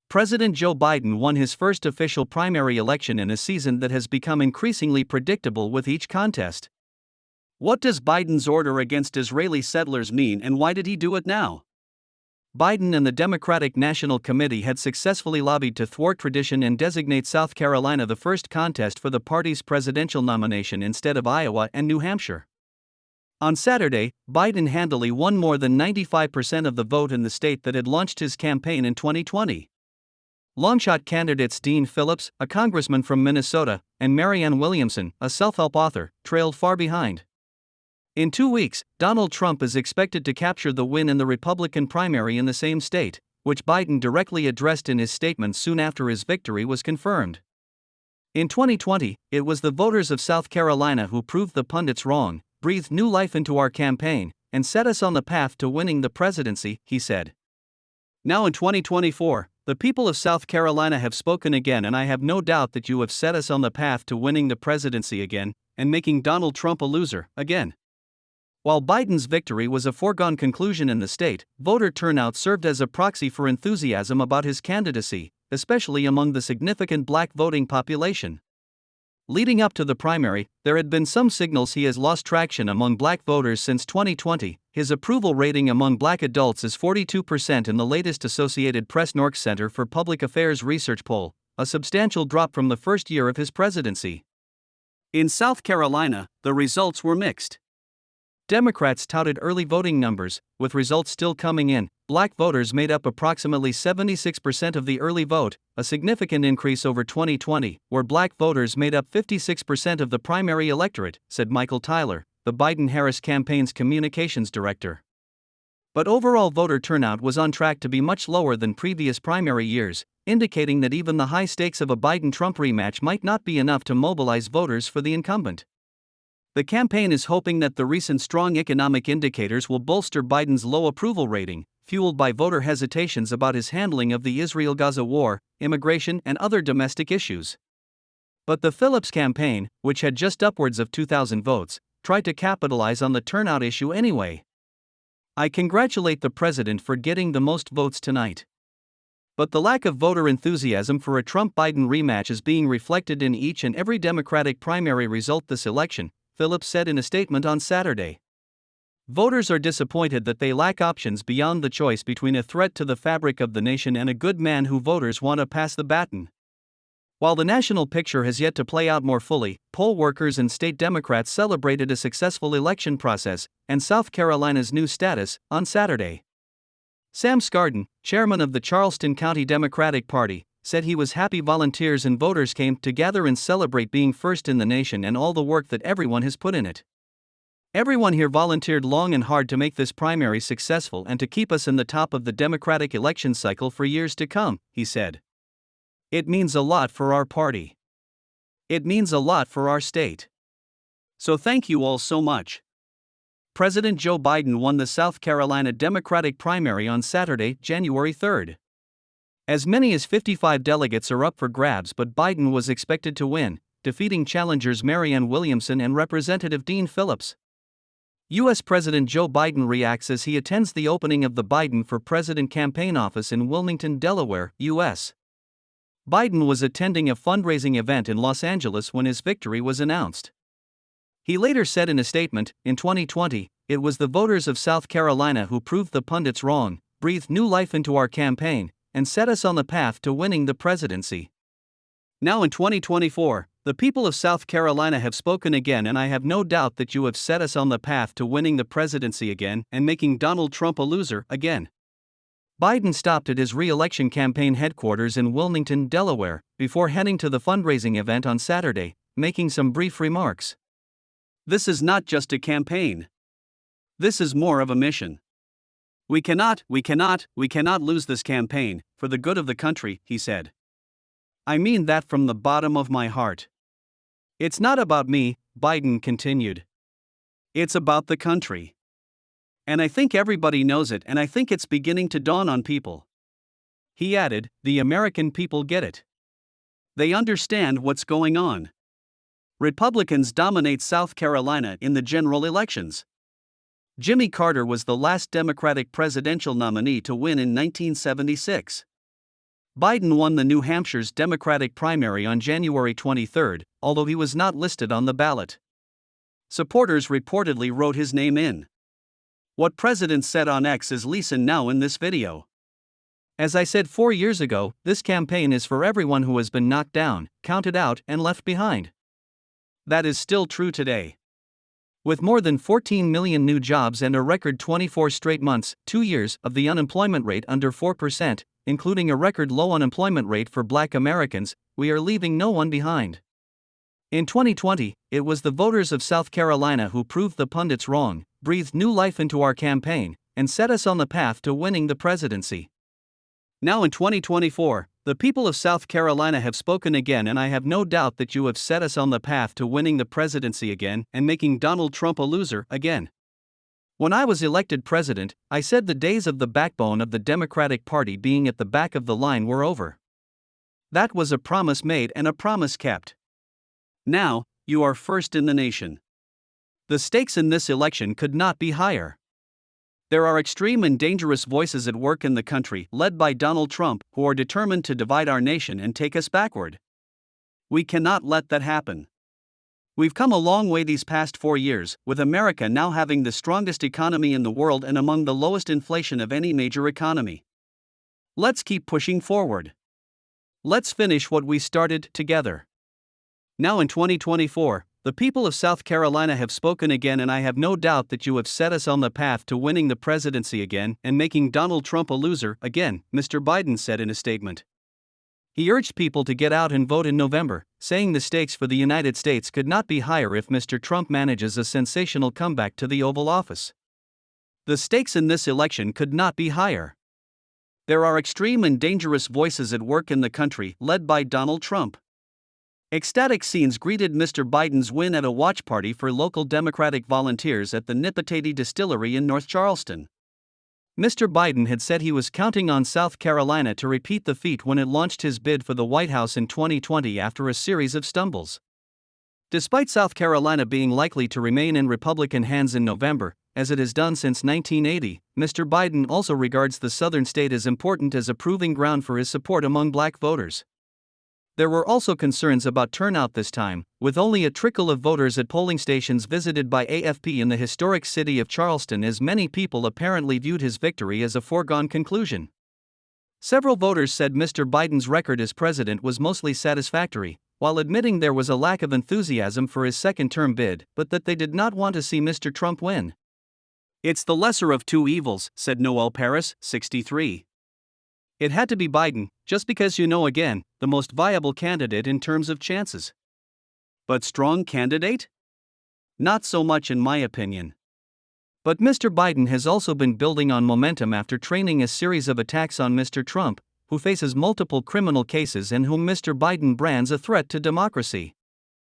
President Joe Biden won his first official primary election in a season that has become increasingly predictable with each contest. What does Biden's order against Israeli settlers mean, and why did he do it now? Biden and the Democratic National Committee had successfully lobbied to thwart tradition and designate South Carolina the first contest for the party's presidential nomination instead of Iowa and New Hampshire. On Saturday, Biden handily won more than 95% of the vote in the state that had launched his campaign in 2020. Longshot candidates Dean Phillips, a congressman from Minnesota, and Marianne Williamson, a self-help author, trailed far behind. In 2 weeks, Donald Trump is expected to capture the win in the Republican primary in the same state, which Biden directly addressed in his statement soon after his victory was confirmed. In 2020, it was the voters of South Carolina who proved the pundits wrong, breathed new life into our campaign, and set us on the path to winning the presidency, he said. Now in 2024, the people of South Carolina have spoken again, and I have no doubt that you have set us on the path to winning the presidency again, and making Donald Trump a loser, again. While Biden's victory was a foregone conclusion in the state, voter turnout served as a proxy for enthusiasm about his candidacy, especially among the significant black voting population. Leading up to the primary, there had been some signals he has lost traction among black voters since 2020. His approval rating among black adults is 42% in the latest Associated Press NORC Center for Public Affairs research poll, a substantial drop from the first year of his presidency. In South Carolina, the results were mixed. Democrats touted early voting numbers, with results still coming in. Black voters made up approximately 76% of the early vote, a significant increase over 2020, where black voters made up 56% of the primary electorate, said Michael Tyler, the Biden-Harris campaign's communications director. But overall voter turnout was on track to be much lower than previous primary years, indicating that even the high stakes of a Biden-Trump rematch might not be enough to mobilize voters for the incumbent. The campaign is hoping that the recent strong economic indicators will bolster Biden's low approval rating, fueled by voter hesitations about his handling of the Israel-Gaza war, immigration, and other domestic issues. But the Phillips campaign, which had just upwards of 2,000 votes, tried to capitalize on the turnout issue anyway. I congratulate the president for getting the most votes tonight. But the lack of voter enthusiasm for a Trump-Biden rematch is being reflected in each and every Democratic primary result this election, Phillips said in a statement on Saturday. Voters are disappointed that they lack options beyond the choice between a threat to the fabric of the nation and a good man who voters want to pass the baton. While the national picture has yet to play out more fully, poll workers and state Democrats celebrated a successful election process and South Carolina's new status on Saturday. Sam Skardon, chairman of the Charleston County Democratic Party, said he was happy volunteers and voters came to gather and celebrate being first in the nation and all the work that everyone has put in it. Everyone here volunteered long and hard to make this primary successful and to keep us in the top of the Democratic election cycle for years to come, he said. It means a lot for our party. It means a lot for our state. So thank you all so much. President Joe Biden won the South Carolina Democratic primary on Saturday, January 3rd. As many as 55 delegates are up for grabs, but Biden was expected to win, defeating challengers Marianne Williamson and Representative Dean Phillips. U.S. President Joe Biden reacts as he attends the opening of the Biden for President campaign office in Wilmington, Delaware, U.S. Biden was attending a fundraising event in Los Angeles when his victory was announced. He later said in a statement, in 2020, it was the voters of South Carolina who proved the pundits wrong, breathed new life into our campaign, and set us on the path to winning the presidency. Now in 2024, the people of South Carolina have spoken again, and I have no doubt that you have set us on the path to winning the presidency again and making Donald Trump a loser again. Biden stopped at his re-election campaign headquarters in Wilmington, Delaware, before heading to the fundraising event on Saturday, making some brief remarks. This is not just a campaign. This is more of a mission. We cannot lose this campaign, for the good of the country, he said. I mean that from the bottom of my heart. It's not about me, Biden continued. It's about the country. And I think everybody knows it, and I think it's beginning to dawn on people. He added, the American people get it. They understand what's going on. Republicans dominate South Carolina in the general elections. Jimmy Carter was the last Democratic presidential nominee to win in 1976. Biden won the New Hampshire's Democratic primary on January 23, although he was not listed on the ballot. Supporters reportedly wrote his name in. What President said on X is listen now in this video. As I said 4 years ago, this campaign is for everyone who has been knocked down, counted out, and left behind. That is still true today. With more than 14 million new jobs and a record 24 straight months, 2 years, of the unemployment rate under 4%, including a record low unemployment rate for Black Americans, we are leaving no one behind. In 2020, it was the voters of South Carolina who proved the pundits wrong, breathed new life into our campaign, and set us on the path to winning the presidency. Now in 2024, the people of South Carolina have spoken again, and I have no doubt that you have set us on the path to winning the presidency again and making Donald Trump a loser again. When I was elected president, I said the days of the backbone of the Democratic Party being at the back of the line were over. That was a promise made and a promise kept. Now, you are first in the nation. The stakes in this election could not be higher. There are extreme and dangerous voices at work in the country, led by Donald Trump, who are determined to divide our nation and take us backward. We cannot let that happen. We've come a long way these past 4 years, with America now having the strongest economy in the world and among the lowest inflation of any major economy. Let's keep pushing forward. Let's finish what we started together. Now in 2024, the people of South Carolina have spoken again, and I have no doubt that you have set us on the path to winning the presidency again and making Donald Trump a loser again, Mr. Biden said in a statement. He urged people to get out and vote in November, saying the stakes for the United States could not be higher if Mr. Trump manages a sensational comeback to the Oval Office. The stakes in this election could not be higher. There are extreme and dangerous voices at work in the country, led by Donald Trump. Ecstatic scenes greeted Mr. Biden's win at a watch party for local Democratic volunteers at the Nipatati Distillery in North Charleston. Mr. Biden had said he was counting on South Carolina to repeat the feat when it launched his bid for the White House in 2020 after a series of stumbles. Despite South Carolina being likely to remain in Republican hands in November, as it has done since 1980, Mr. Biden also regards the southern state as important as a proving ground for his support among Black voters. There were also concerns about turnout this time, with only a trickle of voters at polling stations visited by AFP in the historic city of Charleston, as many people apparently viewed his victory as a foregone conclusion. Several voters said Mr. Biden's record as president was mostly satisfactory, while admitting there was a lack of enthusiasm for his second-term bid, but that they did not want to see Mr. Trump win. It's the lesser of two evils, said Noel Paris, 63. It had to be Biden, just because again, the most viable candidate in terms of chances. But strong candidate? Not so much in my opinion. But Mr. Biden has also been building on momentum after training a series of attacks on Mr. Trump, who faces multiple criminal cases and whom Mr. Biden brands a threat to democracy.